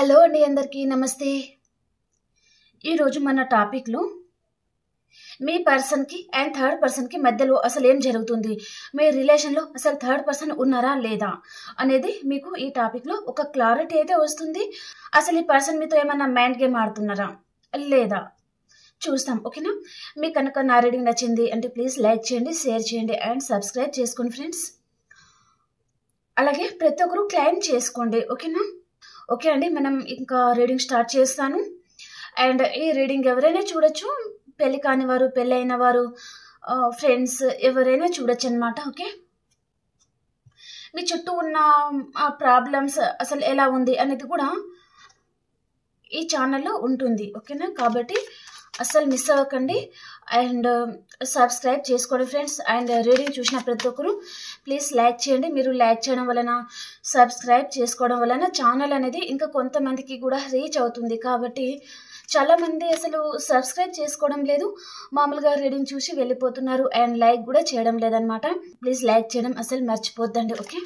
Hello అండి, అందరికీ నమస్తే. ఈరోజు మన టాపిక్లో మీ పర్సన్కి అండ్ థర్డ్ పర్సన్కి మధ్యలో అసలు ఏం జరుగుతుంది, మీ రిలేషన్లో అసలు థర్డ్ పర్సన్ ఉన్నారా లేదా అనేది మీకు ఈ టాపిక్లో ఒక క్లారిటీ అయితే వస్తుంది. అసలు ఈ పర్సన్ మీతో ఏమన్నా మైండ్ గేమ్ ఆడుతున్నారా లేదా చూస్తాం. ఓకేనా? మీకు కనుక నా రీడింగ్ నచ్చింది అంటే ప్లీజ్ లైక్ చేయండి, షేర్ చేయండి అండ్ సబ్స్క్రైబ్ చేసుకోండి ఫ్రెండ్స్. అలాగే ప్రతి ఒక్కరు క్లైమ్ చేసుకోండి. ఓకేనా? ఓకే అండి, మనం ఇంకా రీడింగ్ స్టార్ట్ చేస్తాను. అండ్ ఈ రీడింగ్ ఎవరైనా చూడొచ్చు, పెళ్ళి కాని వారు, పెళ్ళి అయిన వారు, ఫ్రెండ్స్ ఎవరైనా చూడొచ్చు అనమాట. ఓకే, మీ చుట్టూ ఉన్న ప్రాబ్లమ్స్ అసలు ఎలా ఉంది అనేది కూడా ఈ ఛానల్లో ఉంటుంది. ఓకేనా? కాబట్టి అస్సలు మిస్ అవ్వకండి అండ్ సబ్స్క్రైబ్ చేసుకోండి ఫ్రెండ్స్. అండ్ రీడింగ్ చూసిన ప్రతి ఒక్కరు ప్లీజ్ లైక్ చేయండి. మీరు లైక్ చేయడం వలన, సబ్స్క్రైబ్ చేసుకోవడం వలన ఛానల్ అనేది ఇంకా కొంతమందికి కూడా రీచ్ అవుతుంది. కాబట్టి చాలామంది అసలు సబ్స్క్రైబ్ చేసుకోవడం లేదు, మామూలుగా రీడింగ్ చూసి వెళ్ళిపోతున్నారు అండ్ లైక్ కూడా చేయడం లేదనమాట. ప్లీజ్ లైక్ చేయడం అసలు మర్చిపోద్దండి. ఓకే,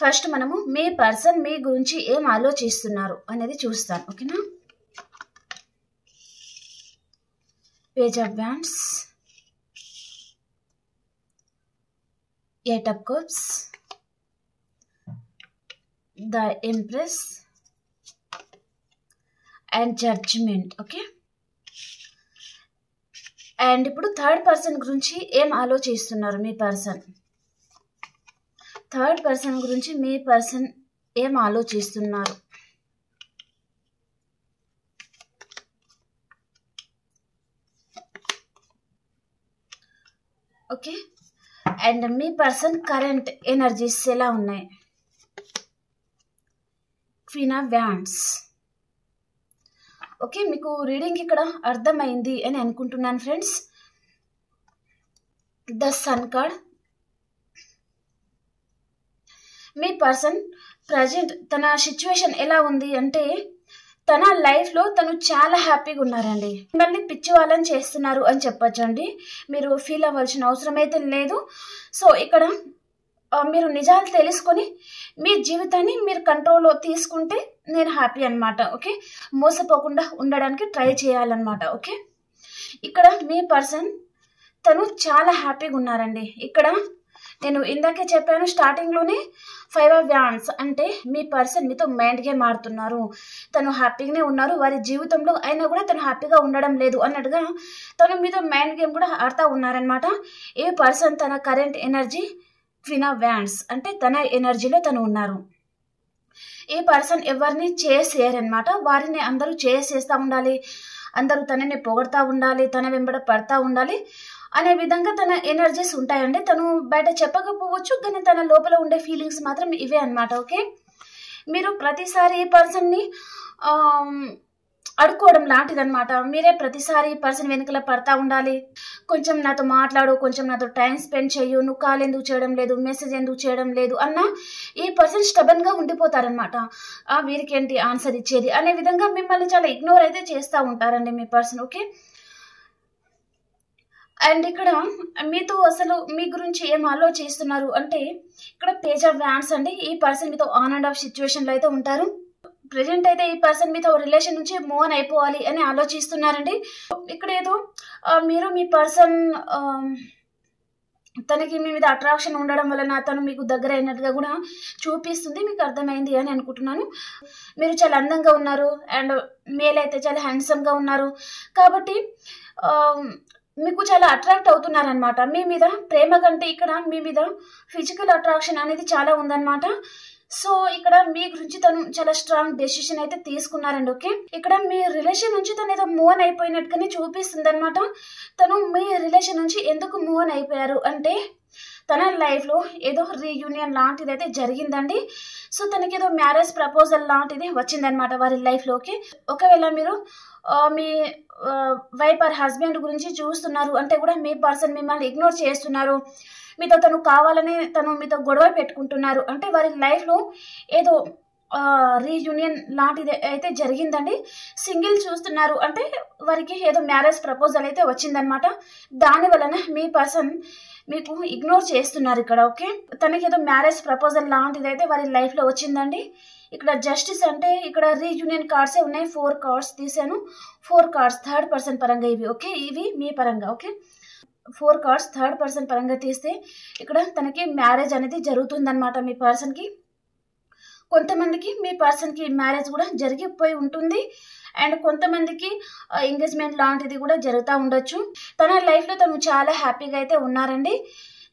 ఫస్ట్ మనము మీ పర్సన్ మీ గురించి ఏం ఆలోచిస్తున్నారు అనేది చూస్తాను. ఓకేనా? Page of wands, eight of cups, the empress and judgement. Okay, and ఇప్పుడు థర్డ్ పర్సన్ గురించి ఏం ఆలోచిస్తున్నారు మీ పర్సన్, థర్డ్ పర్సన్ గురించి మీ పర్సన్ ఏం ఆలోచిస్తున్నారు. ఓకే, అండ్ మీ పర్సన్ కరెంట్ ఎనర్జీస్ ఎలా ఉన్నాయి. Queen of wands. ఓకే, మీకు రీడింగ్ ఇక్కడ అర్థమైంది అని అనుకుంటున్నాను ఫ్రెండ్స్. The sun card. మీ పర్సన్ ప్రజెంట్ తన సిచ్యువేషన్ ఎలా ఉంది అంటే తన లైఫ్లో తను చాలా హ్యాపీగా ఉన్నారండి. మిమ్మల్ని పిచ్చి వాళ్ళని చేస్తున్నారు అని చెప్పొచ్చండి. మీరు ఫీల్ అవ్వాల్సిన అవసరం అయితే లేదు. సో ఇక్కడ మీరు నిజాలు తెలుసుకొని మీ జీవితాన్ని మీరు కంట్రోల్లో తీసుకుంటే నేను హ్యాపీ అనమాట. ఓకే, మోసపోకుండా ఉండడానికి ట్రై చేయాలన్నమాట. ఓకే, ఇక్కడ మీ పర్సన్ తను చాలా హ్యాపీగా ఉన్నారండి. ఇక్కడ నేను ఇందాకే చెప్పాను స్టార్టింగ్లోనే, 5 ఆఫ్ వ్యాండ్స్ అంటే మీ పర్సన్ మీతో మైండ్ గేమ్ ఆడుతున్నారు. తను హ్యాపీగానే ఉన్నారు, వారి జీవితంలో అయినా కూడా తను హ్యాపీగా ఉండడం లేదు అన్నట్టుగా తను మీతో మైండ్ గేమ్ కూడా ఆడుతూ ఉన్నారనమాట. ఏ పర్సన్ తన current energy queen of wands అంటే తన ఎనర్జీలో తను ఉన్నారు. ఈ పర్సన్ ఎవరిని చేయరనమాట. వారిని అందరూ చేస్తూ ఉండాలి, అందరూ తనని పొగడుతూ ఉండాలి, తన వెంబడ పడతా ఉండాలి అనే విధంగా తన ఎనర్జీస్ ఉంటాయండి. తను బయట చెప్పకపోవచ్చు, కానీ తన లోపల ఉండే ఫీలింగ్స్ మాత్రం ఇవే అనమాట. ఓకే, మీరు ప్రతిసారి ఈ పర్సన్ని అడుక్కోవడం లాంటిదనమాట. మీరే ప్రతిసారి ఈ పర్సన్ వెనుకల పడతా ఉండాలి. కొంచెం నాతో మాట్లాడు, కొంచెం నాతో టైం స్పెండ్ చెయ్యు, నువ్వు కాల్ ఎందుకు చేయడం లేదు, మెసేజ్ ఎందుకు చేయడం లేదు అన్న ఈ పర్సన్ స్టబన్గా ఉండిపోతారనమాట. వీరికేంటి ఆన్సర్ ఇచ్చేది అనే విధంగా మిమ్మల్ని చాలా ఇగ్నోర్ అయితే చేస్తూ ఉంటారండి మీ పర్సన్. ఓకే, అండ్ ఇక్కడ మీతో అసలు మీ గురించి ఏం ఆలోచిస్తున్నారు అంటే ఇక్కడ పేజ్ ఆఫ్ వ్యాండ్స్ అండి. ఈ పర్సన్ మీతో ఆన్ అండ్ ఆఫ్ సిచ్యువేషన్లో అయితే ఉంటారు. ప్రెజెంట్ అయితే ఈ పర్సన్ మీతో రిలేషన్ నుంచి మూవ్ ఆన్ అయిపోవాలి అని ఆలోచిస్తున్నారండి. ఇక్కడ ఏదో మీరు మీ పర్సన్ తనకి మీ మీద అట్రాక్షన్ ఉండడం వలన తను మీకు దగ్గర అయినట్టుగా కూడా చూపిస్తుంది. మీకు అర్థమైంది అని అనుకుంటున్నాను. మీరు చాలా అందంగా ఉన్నారు అండ్ మేల్ అయితే చాలా హ్యాండ్సమ్గా ఉన్నారు. కాబట్టి మీకు చాలా అట్రాక్ట్ అవుతున్నారనమాట. మీ మీద ప్రేమ కంటే ఇక్కడ మీ మీద ఫిజికల్ అట్రాక్షన్ అనేది చాలా ఉందన్నమాట. సో ఇక్కడ మీ గురించి తను చాలా స్ట్రాంగ్ డెసిషన్ అయితే తీసుకున్నారండి. ఓకే, ఇక్కడ మీ రిలేషన్ నుంచి తను ఏదో మూవ్ ఆన్ అయిపోయినట్టుగానే చూపిస్తుంది అనమాట. తను మీ రిలేషన్ నుంచి ఎందుకు మూవ్ ఆన్ అయిపోయారు అంటే తన లైఫ్లో ఏదో రీయూనియన్ లాంటిది అయితే జరిగిందండి. సో తనకి ఏదో మ్యారేజ్ ప్రపోజల్ లాంటిది వచ్చిందనమాట వారి లైఫ్లోకి. ఒకవేళ మీరు మీ వైఫ్ ఆర్ హస్బెండ్ గురించి చూస్తున్నారు అంటే కూడా మీ పర్సన్ మిమ్మల్ని ఇగ్నోర్ చేస్తున్నారు, మీతో తను కావాలని తను మీతో గొడవ పెట్టుకుంటున్నారు అంటే వారి లైఫ్లో ఏదో రీయూనియన్ లాంటిది అయితే జరిగిందండి. సింగిల్ చూస్తున్నారు అంటే వారికి ఏదో మ్యారేజ్ ప్రపోజల్ అయితే వచ్చిందనమాట. దాని వలన మీ పర్సన్ మీకు ఇగ్నోర్ చేస్తున్నారు ఇక్కడ. ఓకే, తనకి ఏదో మ్యారేజ్ ప్రపోజల్ లాంటిది అయితే వారి లైఫ్లో వచ్చిందండి. ఇక్కడ జస్టిస్ అంటే ఇక్కడ రీయూనియన్ కార్డ్సే ఉన్నాయి. 4 కార్డ్స్ తీసాను. 4 కార్డ్స్ థర్డ్ పర్సన్ పరంగా ఇవి. ఓకే, ఇవి మీ పరంగా. ఓకే, 4 కార్డ్స్ థర్డ్ పర్సన్ పరంగా తీస్తే ఇక్కడ తనకి మ్యారేజ్ అనేది జరుగుతుందన్నమాట మీ పర్సన్కి. కొంతమందికి మీ పర్సన్కి మ్యారేజ్ కూడా జరిగిపోయి ఉంటుంది అండ్ కొంతమందికి ఎంగేజ్మెంట్ లాంటిది కూడా జరుగుతూ ఉండొచ్చు. తన లైఫ్లో తను చాలా హ్యాపీగా అయితే ఉన్నారండి.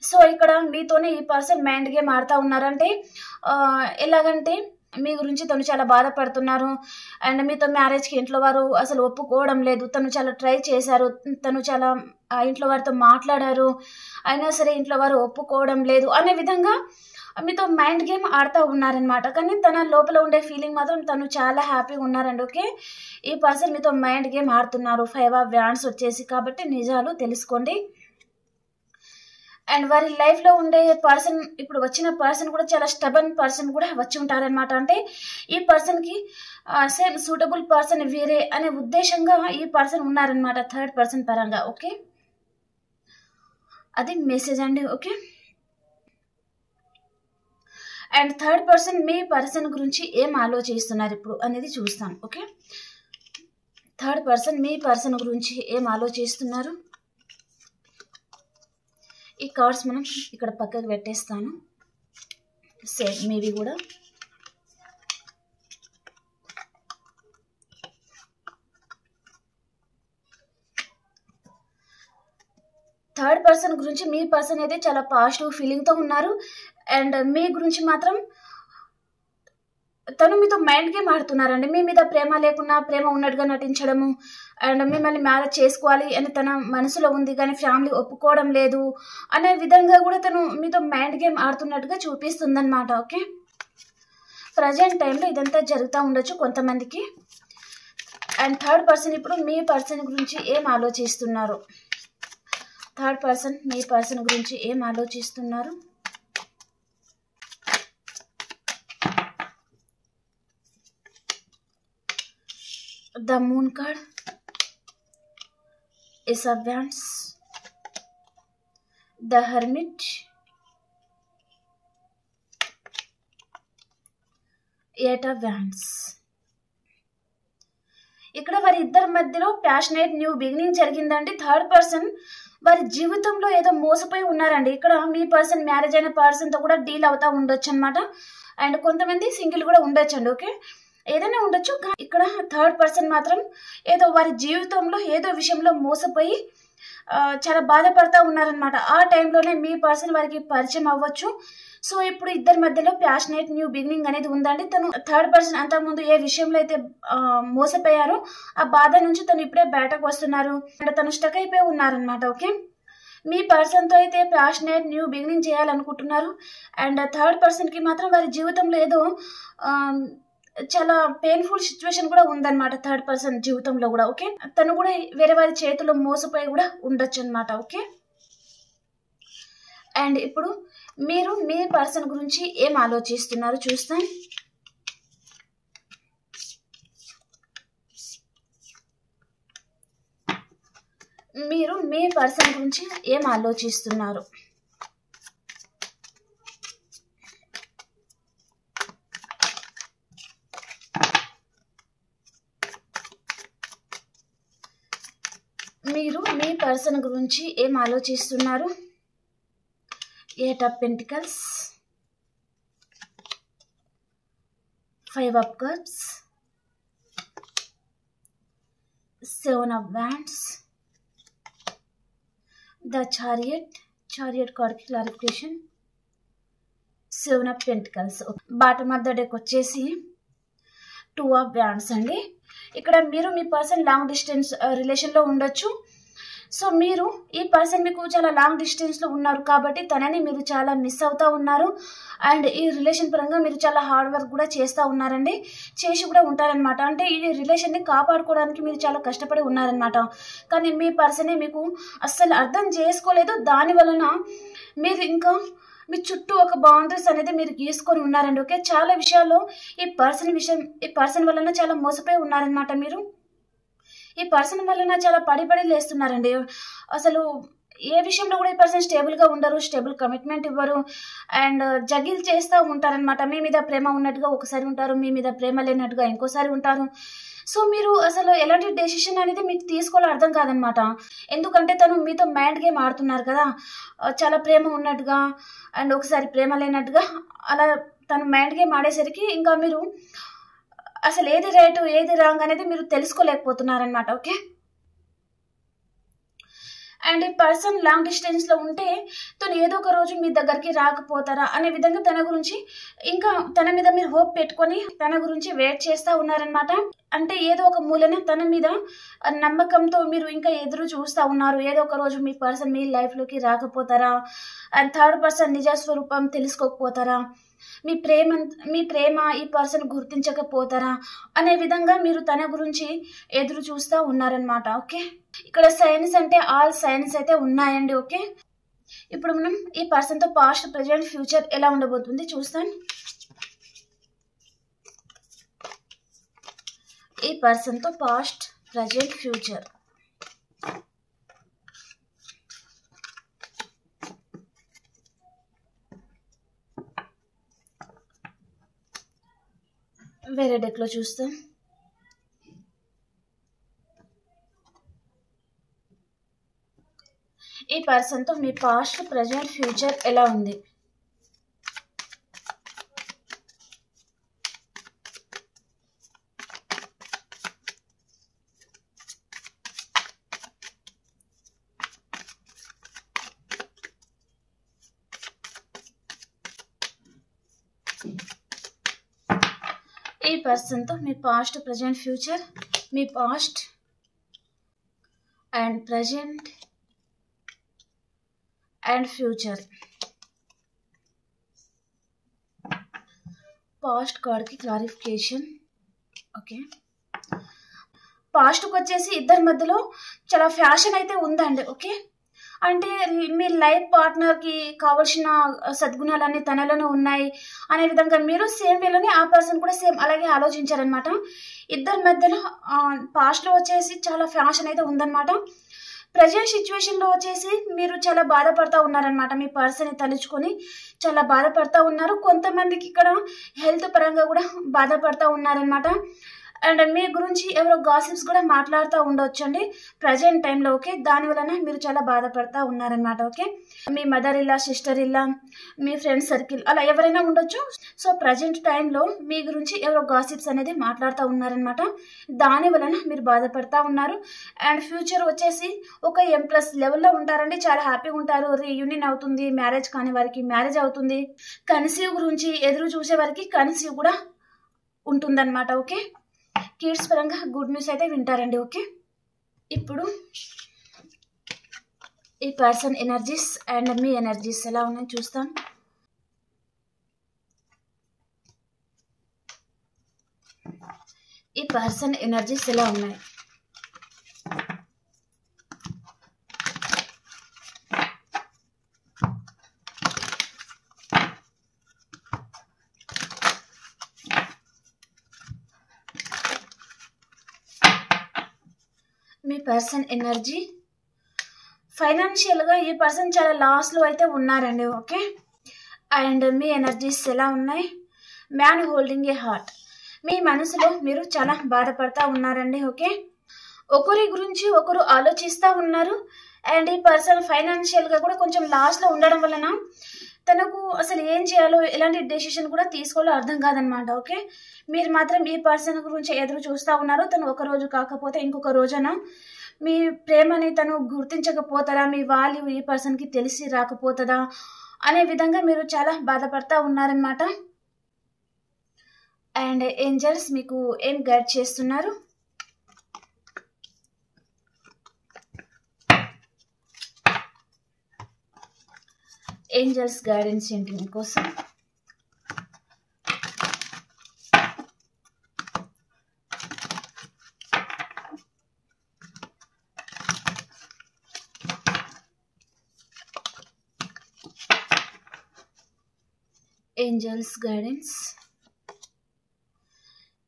సో ఇక్కడ మీతోనే ఈ పర్సన్ మైండ్ గేమ్ ఆడుతూ ఉన్నారంటే ఎలాగంటే మీ గురించి తను చాలా బాధపడుతున్నారు అండ్ మీతో మ్యారేజ్కి ఇంట్లో వారు అసలు ఒప్పుకోవడం లేదు. తను చాలా ట్రై చేశారు, తను చాలా ఇంట్లో వారితో మాట్లాడారు, అయినా సరే ఇంట్లో వారు ఒప్పుకోవడం లేదు అనే విధంగా మీతో మైండ్ గేమ్ ఆడుతూ ఉన్నారనమాట. కానీ తన లోపల ఉండే ఫీలింగ్ మాత్రం తను చాలా హ్యాపీగా ఉన్నారండి. ఓకే, ఈ పర్సన్ మీతో మైండ్ గేమ్ ఆడుతున్నారు. 5 ఆఫ్ వ్యాండ్స్ వచ్చేసి కాబట్టి నిజాలు తెలుసుకోండి. అండ్ వారి లైఫ్లో ఉండే పర్సన్ ఇప్పుడు వచ్చిన పర్సన్ కూడా చాలా స్టబన్ పర్సన్ కూడా వచ్చి ఉంటారనమాట. అంటే ఈ పర్సన్కి సేమ్ సూటబుల్ పర్సన్ వేరే అనే ఉద్దేశంగా ఈ పర్సన్ ఉన్నారనమాట థర్డ్ పర్సన్ పరంగా. ఓకే, అది మెసేజ్ అండి. Okay, and third person me person గురించి ఏం ఆలోచిస్తున్నారు ఇప్పుడు అనేది చూస్తాం. ఓకే, థర్డ్ పర్సన్ మీ పర్సన్ గురించి ఏం ఆలోచిస్తున్నారు. ఈ కార్డ్స్ మనం ఇక్కడ పక్కకు పెట్టేస్తాను. సేమ్ మీవి కూడా. థర్డ్ పర్సన్ గురించి మీ పర్సన్ అయితే చాలా పాజిటివ్ ఫీలింగ్తో ఉన్నారు అండ్ మీ గురించి మాత్రం తను మీతో మైండ్ గేమ్ ఆడుతున్నారండి. మీ మీద ప్రేమ లేకున్నా ప్రేమ ఉన్నట్టుగా నటించడము అండ్ మిమ్మల్ని మ్యారేజ్ చేసుకోవాలి అని తన మనసులో ఉంది కానీ ఫ్యామిలీ ఒప్పుకోవడం లేదు అనే విధంగా కూడా తను మీతో మైండ్ గేమ్ ఆడుతున్నట్టుగా చూపిస్తుందన్నమాట. ఓకే, ప్రజెంట్ టైంలో ఇదంతా జరుగుతూ ఉండొచ్చు కొంతమందికి. అండ్ థర్డ్ పర్సన్ ఇప్పుడు మీ పర్సన్ గురించి ఏం ఆలోచిస్తున్నారు. థర్డ్ పర్సన్ మీ పర్సన్ గురించి ఏం ఆలోచిస్తున్నారు. The Moon card, Ace of Wands, The Hermit, 8 of Wands. ఇక్కడ వారి ఇద్దరి మధ్యలో ప్యాషనేట్ న్యూ బిగినింగ్ జరిగిందండి. థర్డ్ పర్సన్ వారి జీవితంలో ఏదో మోసపోయి ఉన్నారండి. ఇక్కడ మీ పర్సన్ మ్యారేజ్ అయిన పర్సన్తో కూడా డీల్ అవుతా ఉండొచ్చు అనమాట. అండ్ కొంతమంది సింగిల్ కూడా ఉండొచ్చు అండి. ఓకే, ఏదైనా ఉండొచ్చు. ఇక్కడ థర్డ్ పర్సన్ మాత్రం ఏదో వారి జీవితంలో ఏదో విషయంలో మోసపోయి చాలా బాధపడతా ఉన్నారనమాట. ఆ టైంలోనే మీ పర్సన్ వారికి పరిచయం అవ్వచ్చు. సో ఇప్పుడు ఇద్దరి మధ్యలో ప్యాషనేట్ న్యూ బిగినింగ్ అనేది ఉందండి. తను థర్డ్ పర్సన్ అంతకుముందు ఏ విషయంలో అయితే మోసపోయారో ఆ బాధ నుంచి తను ఇప్పుడే బయటకు వస్తున్నారు అంటే తను స్టక్ అయిపోయి ఉన్నారనమాట. ఓకే, మీ పర్సన్తో అయితే ప్యాషనేట్ న్యూ బిగినింగ్ చేయాలనుకుంటున్నారు అండ్ థర్డ్ పర్సన్కి మాత్రం వారి జీవితంలో ఏదో చాలా పెయిన్ఫుల్ సిచ్యువేషన్ కూడా ఉందన్నమాట థర్డ్ పర్సన్ జీవితంలో కూడా. ఓకే, తను కూడా వేరే వారి చేతిలో మోసపోయి కూడా ఉండొచ్చు అనమాట. ఓకే, అండ్ ఇప్పుడు మీరు మీ పర్సన్ గురించి ఏం ఆలోచిస్తున్నారు చూస్తాం. మీరు మీ పర్సన్ గురించి ఏం ఆలోచిస్తున్నారు. మీరు మీ పర్సన్ గురించి ఏం ఆలోచిస్తున్నారు. 8 of Pentacles, 5 of Cups, 7 of Wands, The Chariot card ki clarification, 7 of Pentacles. Bottom of the deck వచ్చేసి 2 of Wands అండి. ఇక్కడ మీరు మీ పర్సన్ లాంగ్ డిస్టెన్స్ రిలేషన్లో ఉండొచ్చు. సో మీరు ఈ పర్సన్ మీకు చాలా లాంగ్ డిస్టెన్స్లో ఉన్నారు కాబట్టి తనని మీరు చాలా మిస్ అవుతూ ఉన్నారు. అండ్ ఈ రిలేషన్ పరంగా మీరు చాలా హార్డ్ వర్క్ కూడా చేస్తూ ఉన్నారండి, చేసి కూడా ఉంటారనమాట. అంటే ఈ రిలేషన్ని కాపాడుకోవడానికి మీరు చాలా కష్టపడి ఉన్నారనమాట. కానీ మీ పర్సనే మీకు అస్సలు అర్థం చేసుకోలేదు. దాని వలన మీరు ఇంకా మీ చుట్టూ ఒక బౌండరీస్ అనేది మీరు గీసుకొని ఉన్నారండి. ఓకే, చాలా విషయాల్లో ఈ పర్సన్ వలన చాలా మోసపోయి ఉన్నారనమాట. మీరు ఈ పర్సన్ వలన చాలా పడి లేస్తున్నారండి. అసలు ఏ విషయంలో కూడా ఈ పర్సన్ స్టేబుల్గా ఉండరు, స్టేబుల్ కమిట్మెంట్ ఇవ్వరు. అండ్ జగిల్ చేస్తూ ఉంటారనమాట. మీ మీద ప్రేమ ఉన్నట్టుగా ఒకసారి ఉంటారు, మీ మీద ప్రేమ లేనట్టుగా ఇంకోసారి ఉంటారు. సో మీరు అసలు ఎలాంటి డెసిషన్ అనేది మీకు తీసుకోవాలో అర్థం కాదనమాట. ఎందుకంటే తను మీతో మైండ్ గేమ్ ఆడుతున్నారు కదా, చాలా ప్రేమ ఉన్నట్టుగా అండ్ ఒకసారి ప్రేమ లేనట్టుగా అలా తను మైండ్ గేమ్ ఆడేసరికి ఇంకా మీరు అసలు ఏది రైట్ ఏది రాంగ్ అనేది మీరు తెలుసుకోలేకపోతున్నారనమాట. ఓకే, అండ్ ఈ పర్సన్ లాంగ్ డిస్టెన్స్లో ఉంటే తను ఏదో ఒక రోజు మీ దగ్గరికి రాకపోతారా అనే విధంగా తన గురించి ఇంకా తన మీద మీరు హోప్ పెట్టుకొని తన గురించి వెయిట్ చేస్తూ ఉన్నారనమాట. అంటే ఏదో ఒక మూలన తన మీద నమ్మకంతో మీరు ఇంకా ఎదురు చూస్తూ ఉన్నారు. ఏదో ఒక రోజు మీ పర్సన్ మీ లైఫ్లోకి రాకపోతారా, అండ్ థర్డ్ పర్సన్ నిజ స్వరూపం తెలుసుకోకపోతారా, మీ ప్రేమ ఈ పర్సన్ గుర్తించకపోతారా అనే విధంగా మీరు తన గురించి ఎదురు చూస్తూ ఉన్నారనమాట. ఓకే, ఇక్కడ సైన్స్ అంటే ఆల్ సైన్స్ అయితే ఉన్నాయండి. ఓకే, ఇప్పుడు మనం ఈ పర్సన్తో పాస్ట్ ప్రజెంట్ ఫ్యూచర్ ఎలా ఉండబోతుంది చూస్తాం. ఈ పర్సన్తో పాస్ట్ ప్రజెంట్ ఫ్యూచర్ వేరే డెక్లో చూస్తాం. ఈ పర్సన్తో మీ పాస్ట్ ప్రజెంట్ ఫ్యూచర్ ఎలా ఉంది. ఈ పర్సన్తో మీ పాస్ట్ ప్రజెంట్ ఫ్యూచర్, మీ past and present and future. Past కార్డ్కి క్లారిఫికేషన్. ఓకే, పాస్ట్కి వచ్చేసి ఇద్దరి మధ్యలో చాలా ఫ్యాషన్ అయితే ఉందండి. ఓకే, అంటే మీ లైఫ్ పార్ట్నర్కి కావాల్సిన సద్గుణాలన్నీ తనలోనే ఉన్నాయి అనే విధంగా మీరు సేమ్ వేలోనే ఆ పర్సన్ కూడా సేమ్ అలాగే ఆలోచించారనమాట. ఇద్దరి మధ్యలో పాస్ట్లో వచ్చేసి చాలా ఫ్యాషన్ అయితే ఉందన్నమాట. ప్రజెంట్ సిచ్యువేషన్లో వచ్చేసి మీరు చాలా బాధపడతా ఉన్నారనమాట. మీ పర్సన్ని తలుచుకొని చాలా బాధపడతా ఉన్నారు. కొంతమందికి ఇక్కడ హెల్త్ పరంగా కూడా బాధపడతా ఉన్నారనమాట. అండ్ మీ గురించి ఎవరో గాసిప్స్ కూడా మాట్లాడుతూ ఉండొచ్చండి ప్రజెంట్ టైంలో. ఓకే, దాని వలన మీరు చాలా బాధపడతా ఉన్నారనమాట. ఓకే, మీ మదర్ ఇల్లా, సిస్టర్ ఇల్లా, మీ ఫ్రెండ్ సర్కిల్ అలా ఎవరైనా ఉండొచ్చు. సో ప్రజెంట్ టైంలో మీ గురించి ఎవరో గాసిప్స్ అనేది మాట్లాడుతూ ఉన్నారనమాట. దాని వలన మీరు బాధపడతా ఉన్నారు. అండ్ ఫ్యూచర్ వచ్చేసి ఒక M+ లెవెల్లో ఉంటారండి. చాలా హ్యాపీగా ఉంటారు. రీయూనియన్ అవుతుంది, మ్యారేజ్ కాని వారికి మ్యారేజ్ అవుతుంది, కన్సీవ్ గురించి ఎదురు చూసే వారికి కన్సీవ్ కూడా ఉంటుందన్నమాట. ఓకే, కిడ్స్ పరంగా గుడ్ న్యూస్ అయితే వింటారండి. ఓకే, ఇప్పుడు ఈ person energies and me energies ఎలా ఉన్నాయో చూస్తాం. ఈ పర్సన్ ఎనర్జీస్ ఎలా ఉన్నాయి. మీ పర్సన్ ఎనర్జీ ఫైనాన్షియల్గా ఈ పర్సన్ చాలా లాస్లో అయితే ఉన్నారండి. ఓకే, అండ్ మీ ఎనర్జీస్ ఎలా ఉన్నాయి. Man holding a heart. మీ మనసులో మీరు చాలా బాధపడతా ఉన్నారండి. ఓకే, ఒకరి గురించి ఒకరు ఆలోచిస్తూ ఉన్నారు. అండ్ ఈ పర్సన్ ఫైనాన్షియల్గా కూడా కొంచెం లాస్లో ఉండడం వలన తనకు అసలు ఏం చేయాలో ఎలాంటి డెసిషన్ కూడా తీసుకోవాలో అర్థం కాదనమాట. ఓకే, మీరు మాత్రం ఈ పర్సన్ గురించి ఎదురు చూస్తూ ఉన్నారు. తను ఒక రోజు కాకపోతే ఇంకొక రోజున మీ ప్రేమని తను గుర్తించకపోతారా, మీ వాల్యూ ఈ పర్సన్కి తెలిసి రాకపోతుందా అనే విధంగా మీరు చాలా బాధపడతా ఉన్నారనమాట. అండ్ ఏంజల్స్ మీకు ఏం గైడ్ చేస్తున్నారు. ఏంజల్స్ గైడెన్స్ ఏంటి మీకోసం? Angels guidance,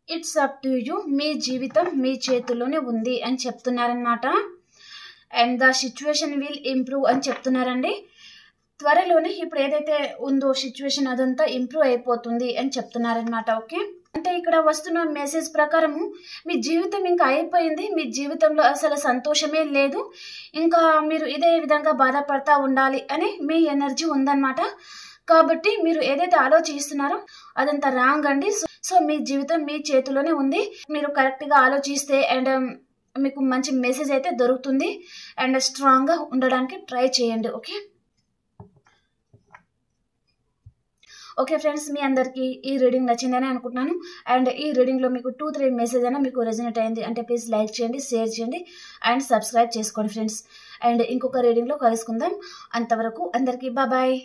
it's up to you. మీ జీవితం మీ చేతుల్లోనే ఉంది అని చెప్తున్నారనమాట. And the situation will improve అని చెప్తున్నారండి. త్వరలోనే ఇప్పుడు ఏదైతే ఉందో సిచ్యువేషన్ అదంతా ఇంప్రూవ్ అయిపోతుంది అని చెప్తున్నారనమాట. ఓకే, అంటే ఇక్కడ వస్తున్న మెసేజ్ ప్రకారము మీ జీవితం ఇంకా అయిపోయింది, మీ జీవితంలో అసలు సంతోషమే లేదు, ఇంకా మీరు ఇదే విధంగా బాధపడతా ఉండాలి అని మీ ఎనర్జీ ఉందన్నమాట. కాబట్టి మీరు ఏదైతే ఆలోచిస్తున్నారో అదంతా రాంగ్ అండి. సో మీ జీవితం మీ చేతిలోనే ఉంది. మీరు కరెక్ట్గా ఆలోచిస్తే అండ్ మీకు మంచి మెసేజ్ అయితే దొరుకుతుంది. అండ్ స్ట్రాంగ్గా ఉండడానికి ట్రై చేయండి. ఓకే ఫ్రెండ్స్, మీ అందరికీ ఈ రీడింగ్ నచ్చిందని అనుకుంటున్నాను. అండ్ ఈ రీడింగ్లో మీకు 2-3 మెసేజ్ అయినా మీకు రెజనేట్ అయింది అంటే ప్లీజ్ లైక్ చేయండి, షేర్ చేయండి అండ్ సబ్స్క్రైబ్ చేసుకోండి ఫ్రెండ్స్. అండ్ ఇంకొక రీడింగ్లో కలుసుకుందాం. అంతవరకు అందరికీ బాయ్.